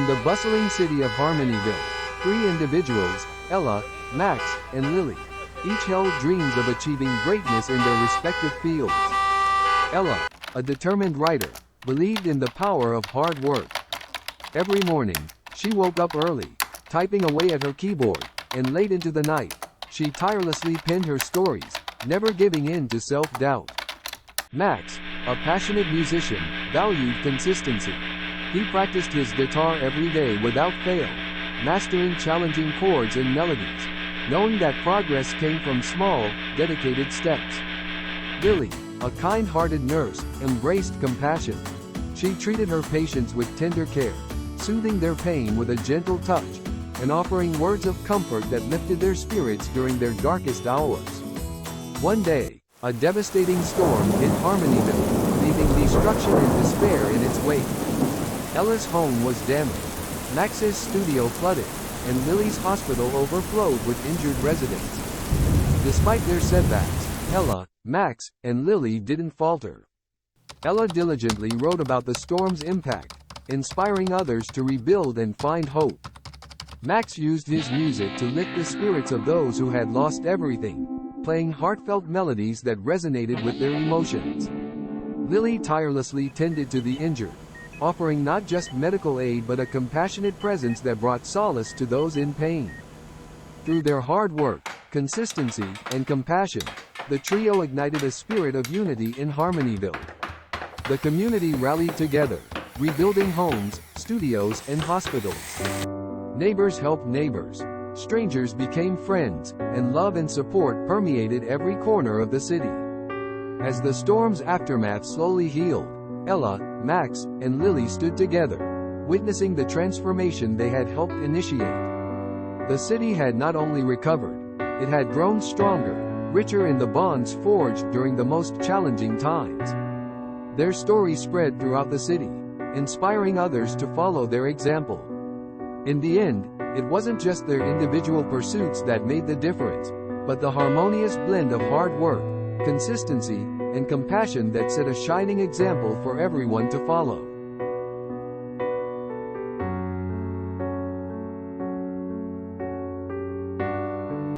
In the bustling city of Harmonyville, three individuals, Ella, Max, and Lily, each held dreams of achieving greatness in their respective fields. Ella, a determined writer, believed in the power of hard work. Every morning, she woke up early, typing away at her keyboard, and late into the night, she tirelessly penned her stories, never giving in to self-doubt. Max, a passionate musician, valued consistency. He practiced his guitar every day without fail, mastering challenging chords and melodies, knowing that progress came from small, dedicated steps. Lily, a kind-hearted nurse, embraced compassion. She treated her patients with tender care, soothing their pain with a gentle touch, and offering words of comfort that lifted their spirits during their darkest hours. One day, a devastating storm hit Harmonyville, leaving destruction and despair in its wake. Ella's home was damaged, Max's studio flooded, and Lily's hospital overflowed with injured residents. Despite their setbacks, Ella, Max, and Lily didn't falter. Ella diligently wrote about the storm's impact, inspiring others to rebuild and find hope. Max used his music to lift the spirits of those who had lost everything, playing heartfelt melodies that resonated with their emotions. Lily tirelessly tended to the injured, offering not just medical aid but a compassionate presence that brought solace to those in pain. Through their hard work, consistency, and compassion, the trio ignited a spirit of unity in Harmonyville. The community rallied together, rebuilding homes, studios, and hospitals. Neighbors helped neighbors, strangers became friends, and love and support permeated every corner of the city. As the storm's aftermath slowly healed, Ella, Max, and Lily stood together, witnessing the transformation they had helped initiate. The city had not only recovered, it had grown stronger, richer in the bonds forged during the most challenging times. Their story spread throughout the city, inspiring others to follow their example. In the end, it wasn't just their individual pursuits that made the difference, but the harmonious blend of hard work, consistency, and compassion that set a shining example for everyone to follow.